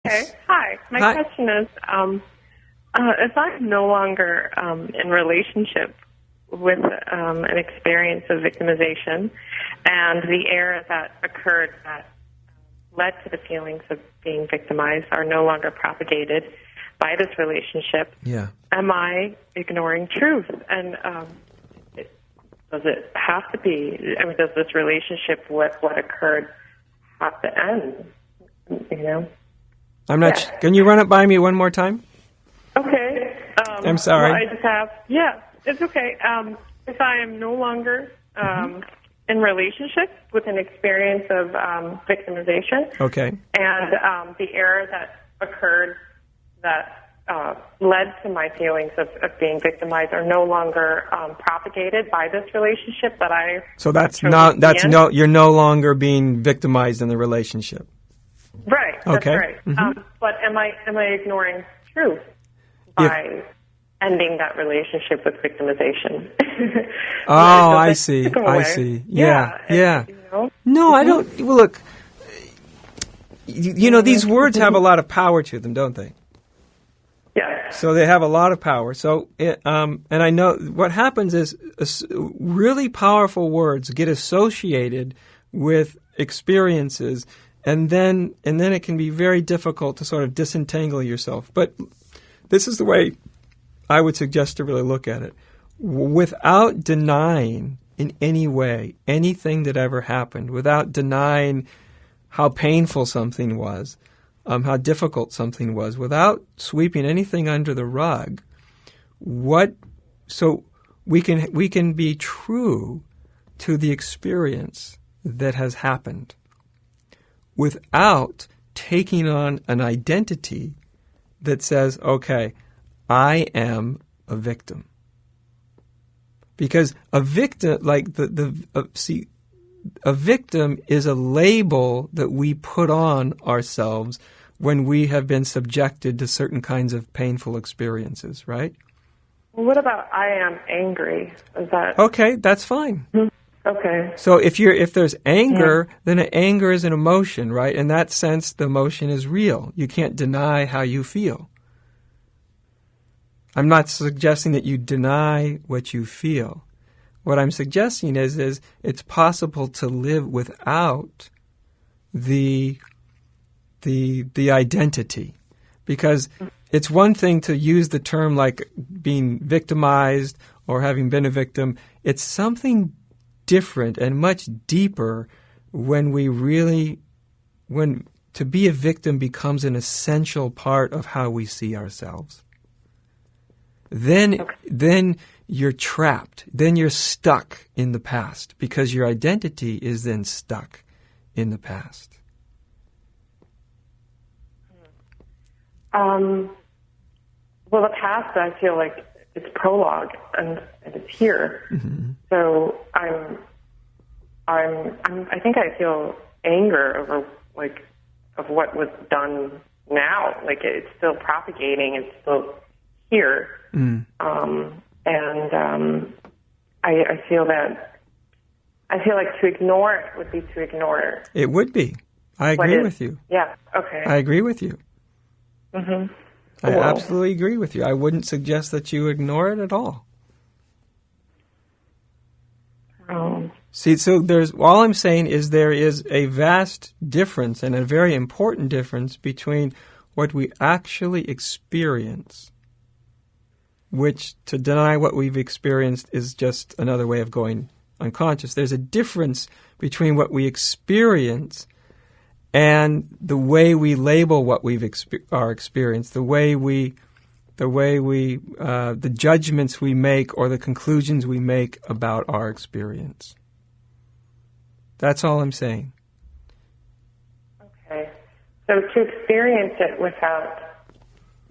Okay. Hi. My Hi. question is, if I'm no longer in relationship with an experience of victimization, and the error that occurred that led to the feelings of being victimized are no longer propagated by this relationship, Yeah. am I ignoring truth? And does it have to be? I mean, does this relationship with what occurred have to end? You know. I'm not. Yeah. Can you run it by me one more time? Okay. I'm sorry. Well, I just have. Yeah, it's okay. If I am no longer in relationship with an experience of victimization, Okay. and the error that occurred that led to my feelings of being victimized are no longer propagated by this relationship that I. So that's chose not. to be That's in. no. You're no longer being victimized in the relationship. Right. That's Okay. right. Mm-hmm. But am I ignoring truth by ending that relationship with victimization? Oh, I see. I see. Yeah. Yeah. You know? No, I don't. Well, look. You know, these words have a lot of power to them, don't they? Yeah. So they have a lot of power. So, and I know what happens is really powerful words get associated with experiences, and then it can be very difficult to sort of disentangle yourself. But this is the way I would suggest to really look at it. Without denying in any way anything that ever happened, without denying how painful something was, how difficult something was, without sweeping anything under the rug, so we can be true to the experience that has happened without taking on an identity that says, okay, I am a victim. Because a victim, like a victim is a label that we put on ourselves when we have been subjected to certain kinds of painful experiences, right? Well, what about I am angry? Is that Okay, that's fine. okay? So if there's anger, then anger is an emotion, right? In that sense, the emotion is real. You can't deny how you feel. I'm not suggesting that you deny what you feel. What I'm suggesting is it's possible to live without the identity, because it's one thing to use the term like being victimized or having been a victim. It's something different and much deeper when to be a victim becomes an essential part of how we see ourselves. Then you're trapped. Then you're stuck in the past because your identity is then stuck in the past. Well, the past, I feel like it's prologue and it's here. Mm-hmm. So I think I feel anger over of what was done now. Like it's still propagating. It's still here. Mm. I feel like to ignore it would be to ignore it. It would be. I agree with you. Yeah. Okay. I agree with you. Mm-hmm. I absolutely agree with you. I wouldn't suggest that you ignore it at all. See, so all I'm saying is there is a vast difference and a very important difference between what we actually experience, which to deny what we've experienced is just another way of going unconscious. There's a difference between what we experience and the way we label what we've experienced, the judgments we make or the conclusions we make about our experience. That's all I'm saying. Okay. So to experience it without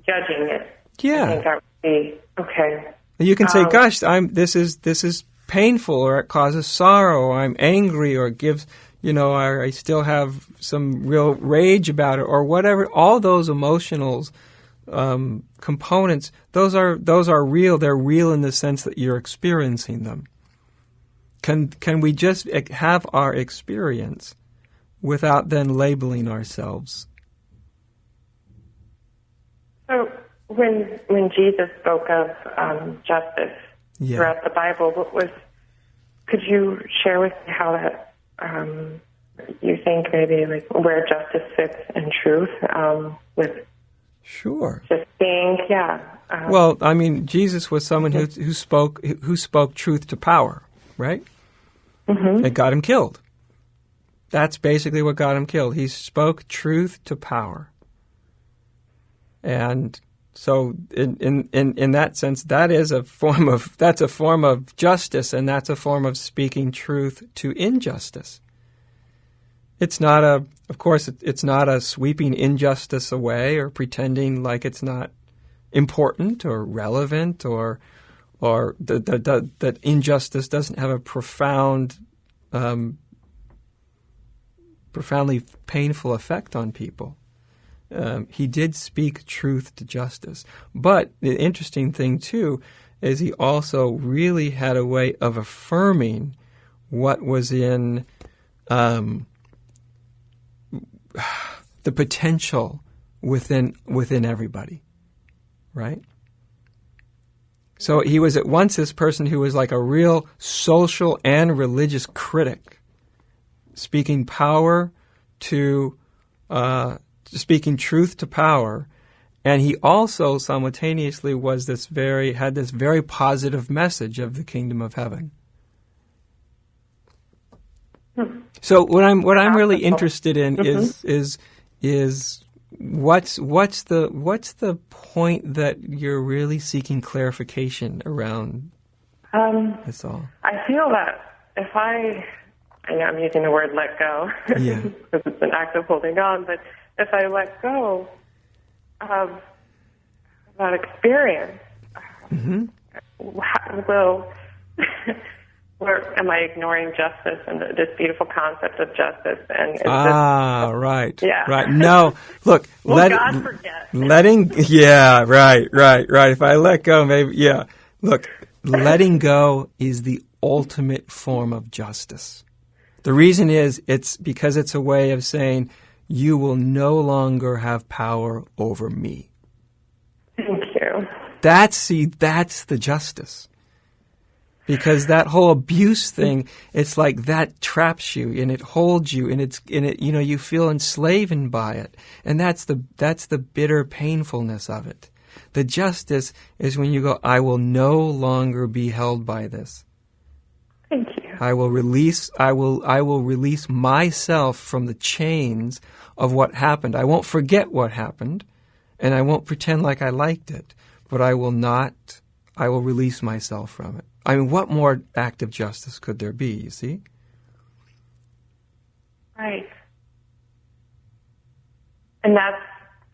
judging it, yeah, I think that would be okay. You can say, "Gosh, this is painful," or it causes sorrow, or I'm angry, or it gives, I still have some real rage about it, or whatever. All those emotional components, those are real. They're real in the sense that you're experiencing them. Can we just have our experience without then labeling ourselves? when Jesus spoke of justice Yeah. throughout the Bible, could you share with me how that you think maybe like where justice fits in truth with Sure. just being Well, I mean, Jesus was someone who spoke truth to power, right? Mm-hmm. It got him killed. That's basically what got him killed. He spoke truth to power. And so in that sense, that's a form of justice, and that's a form of speaking truth to injustice. It's not it's not a sweeping injustice away or pretending like it's not important or relevant or that injustice doesn't have a profoundly painful effect on people. He did speak truth to justice. But the interesting thing, too, is he also really had a way of affirming what was in the potential within everybody, right? So he was at once this person who was like a real social and religious critic, speaking speaking truth to power, and he also simultaneously had this very positive message of the kingdom of heaven. So what I'm really interested in is what's the point that you're really seeking clarification around this all? I feel that if I know I'm using the word let go Yeah. because it's an act of holding on, but if I let go of that experience, where am I ignoring justice and this beautiful concept of justice? And Right. Yeah. Right. No, look, God forget. Right. If I let go, maybe, yeah. Look, letting go is the ultimate form of justice. The reason is it's because it's a way of saying, you will no longer have power over me. Thank you. That's the justice. Because that whole abuse thing, it's like that traps you and it holds you and you feel enslaved by it. And that's the bitter painfulness of it. The justice is when you go, I will no longer be held by this. Thank you. I will release myself from the chains of what happened. I won't forget what happened, and I won't pretend like I liked it, but I will release myself from it. I mean, what more act of justice could there be, you see? Right. And that's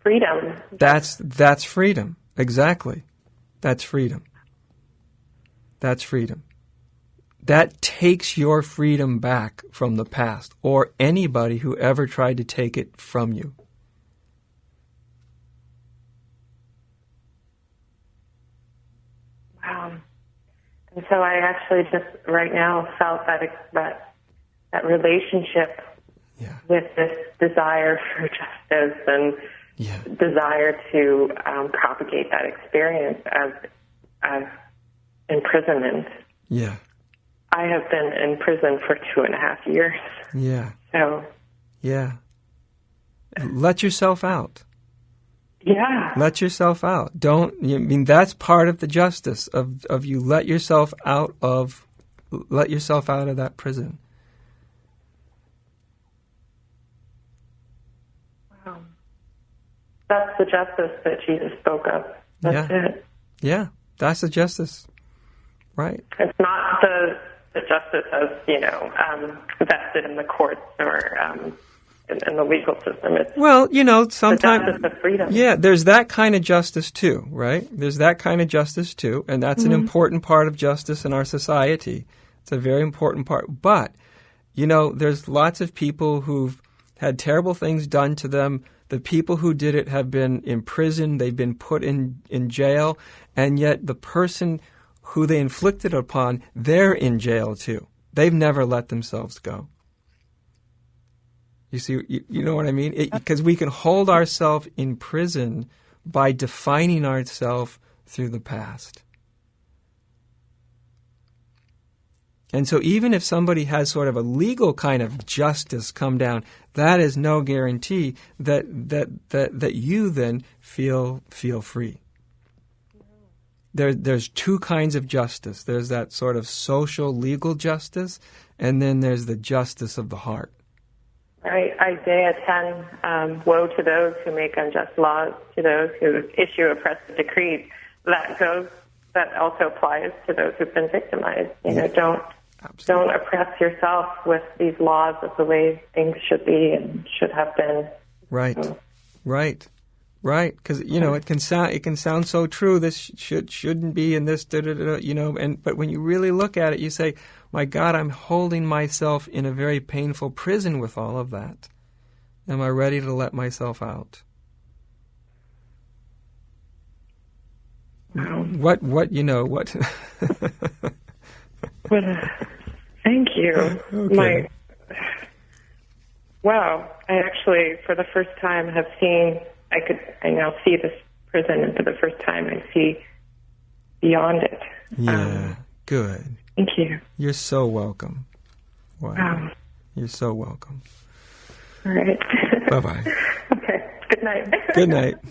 freedom. That's freedom. Exactly. That's freedom. That's freedom. That takes your freedom back from the past or anybody who ever tried to take it from you. Wow. And so I actually just right now felt that relationship with this desire for justice and desire to propagate that experience as imprisonment. Yeah. I have been in prison for 2.5 years. Yeah. So. Yeah. Let yourself out. Yeah. Let yourself out. That's part of the justice of you let yourself out of that prison. Wow. That's the justice that Jesus spoke of. That's it. Yeah. That's the justice. Right. It's not the justice as, vested in the courts or in the legal system. It's sometimes the justice of freedom. Yeah, there's that kind of justice too, right? There's that kind of justice too, and that's an important part of justice in our society. It's a very important part. But, there's lots of people who've had terrible things done to them. The people who did it have been imprisoned. They've been put in jail, and yet the person who they inflicted upon, they're in jail too. They've never let themselves go. You see, you know what I mean? Because we can hold ourselves in prison by defining ourselves through the past. And so even if somebody has sort of a legal kind of justice come down, that is no guarantee that you then feel free. There's two kinds of justice. There's that sort of social legal justice, and then there's the justice of the heart. Right. Isaiah 10, woe to those who make unjust laws, to those who issue oppressive decrees. That also applies to those who've been victimized. Don't oppress yourself with these laws of the way things should be and should have been. Right. Because it can sound so true. This shouldn't be, and this but when you really look at it, you say, "My God, I'm holding myself in a very painful prison with all of that. Am I ready to let myself out?" Wow. What? Thank you. Okay. Wow. I actually, for the first time, have seen. I now see this prison, and for the first time, I see beyond it. Yeah. Good. Thank you. You're so welcome. Wow. You're so welcome. All right. Bye-bye. Okay. Good night. Good night.